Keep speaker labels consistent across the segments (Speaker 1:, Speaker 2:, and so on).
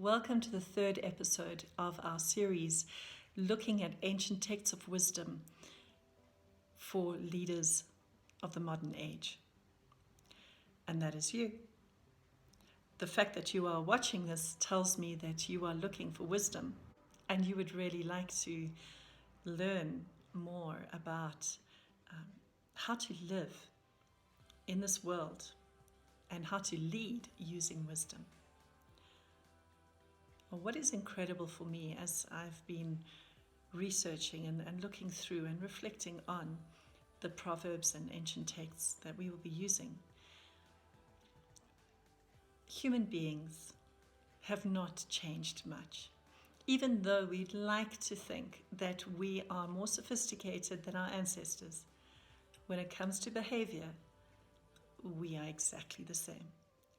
Speaker 1: Welcome to the third episode of our series looking at ancient texts of wisdom for leaders of the modern age. And that is you. The fact that you are watching this tells me that you are looking for wisdom and you would really like to learn more about how to live in this world and how to lead using wisdom. Well, what is incredible for me as I've been researching and looking through and reflecting on the Proverbs and ancient texts that we will be using, human beings have not changed much. Even though we'd like to think that we are more sophisticated than our ancestors, when it comes to behavior, we are exactly the same.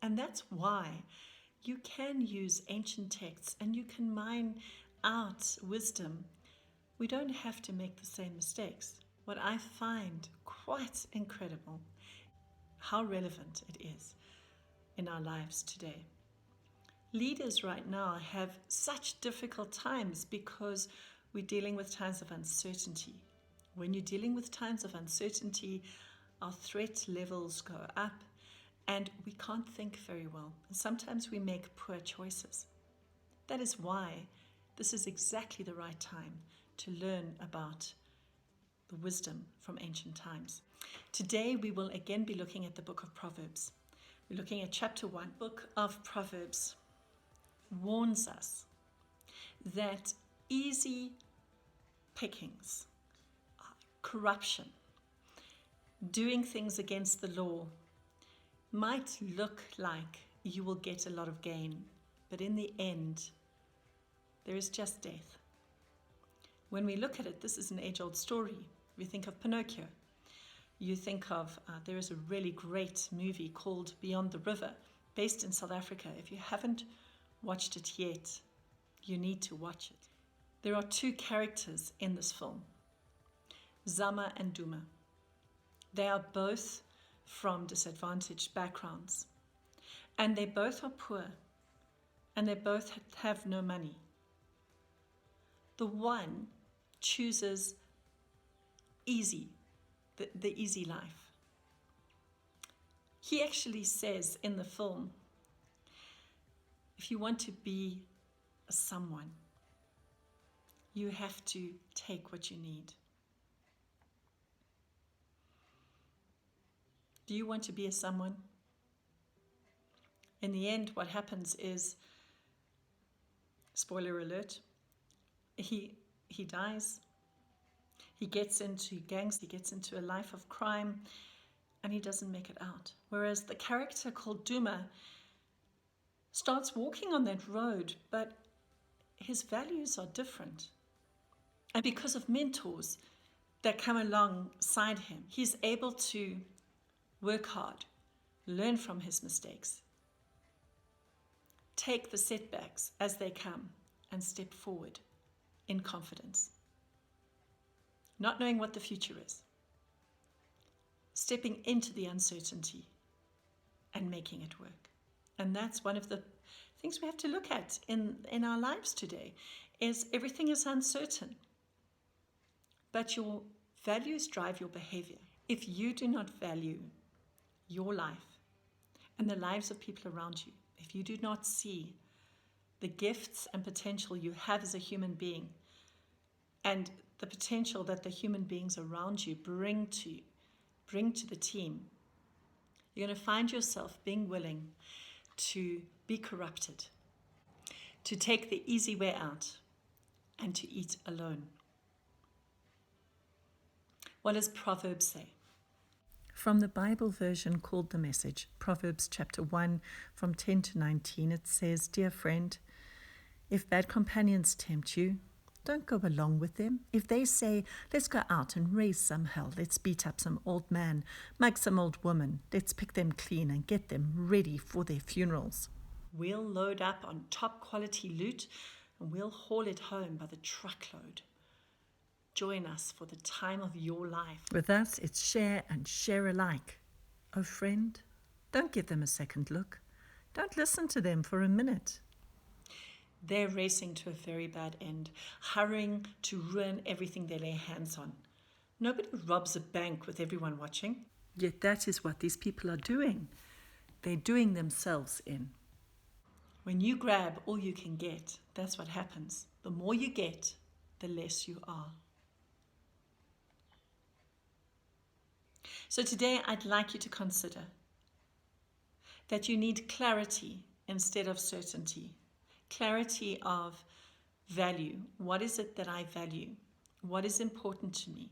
Speaker 1: And that's why you can use ancient texts and you can mine out wisdom. We don't have to make the same mistakes. What I find quite incredible, how relevant it is in our lives today. Leaders right now have such difficult times because we're dealing with times of uncertainty. When you're dealing with times of uncertainty, our threat levels go up and we can't think very well. And sometimes we make poor choices. That is why this is exactly the right time to learn about the wisdom from ancient times. Today we will again be looking at the book of Proverbs. We're looking at chapter 1. Book of Proverbs warns us that easy pickings, corruption, doing things against the law might look like you will get a lot of gain, but in the end, there is just death. When we look at it, this is an age-old story. We think of Pinocchio. You think of, there is a really great movie called Beyond the River, based in South Africa. If you haven't watched it yet, you need to watch it. There are two characters in this film, Zama and Duma. They are both from disadvantaged backgrounds, and they both are poor, and they both have no money. The one chooses easy, the easy life. He actually says in the film, if you want to be a someone, you have to take what you need. Do you want to be a someone? In the end, what happens is, spoiler alert, he dies. He gets into gangs, he gets into a life of crime, and he doesn't make it out. Whereas the character called Duma starts walking on that road, but his values are different. And because of mentors that come alongside him, he's able to work hard, learn from his mistakes, take the setbacks as they come, and step forward in confidence. Not knowing what the future is, stepping into the uncertainty and making it work. And that's one of the things we have to look at in our lives today, is everything is uncertain. But your values drive your behavior. If you do not value your life and the lives of people around you, if you do not see the gifts and potential you have as a human being and the potential that the human beings around you bring to the team, you're going to find yourself being willing to be corrupted, to take the easy way out, and to eat alone. What does Proverbs say? From the Bible version called The Message, Proverbs chapter 1 from 10 to 19, it says, "Dear friend, if bad companions tempt you, don't go along with them. If they say, let's go out and raise some hell, let's beat up some old man, mug some old woman, let's pick them clean and get them ready for their funerals. We'll load up on top quality loot and we'll haul it home by the truckload. Join us for the time of your life. With us, it's share and share alike. Oh friend, don't give them a second look. Don't listen to them for a minute." They're racing to a very bad end, hurrying to ruin everything they lay hands on. Nobody robs a bank with everyone watching, yet that is what these people are doing. They're doing themselves in. When you grab all you can get, that's what happens. The more you get, the less you are. So today I'd like you to consider that you need clarity instead of certainty. Clarity of value. What is it that I value? What is important to me?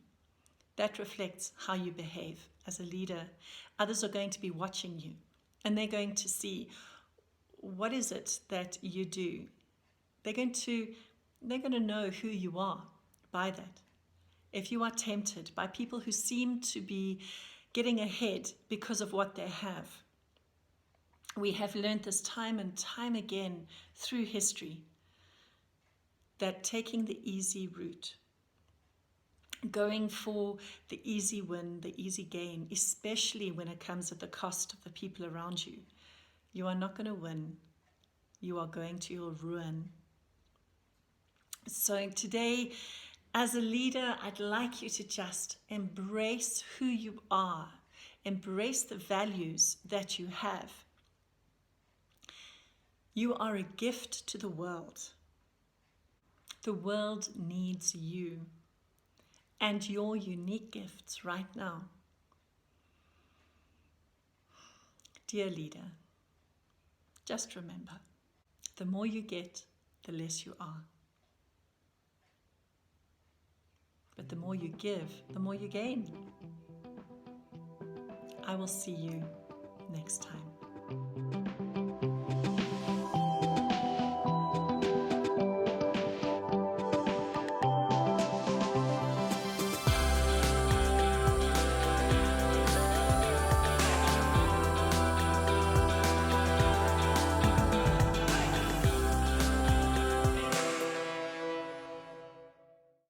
Speaker 1: That reflects how you behave as a leader. Others are going to be watching you, and they're going to see what is it that you do. They're going to know who you are by that. If you are tempted by people who seem to be getting ahead because of what they have, we have learned this time and time again through history, that taking the easy route, going for the easy win, the easy gain, especially when it comes at the cost of the people around you, you are not going to win. You are going to your ruin. So today, as a leader, I'd like you to just embrace who you are, embrace the values that you have. You are a gift to the world. The world needs you and your unique gifts right now. Dear leader, just remember, the more you get, the less you are. But the more you give, the more you gain. I will see you next time.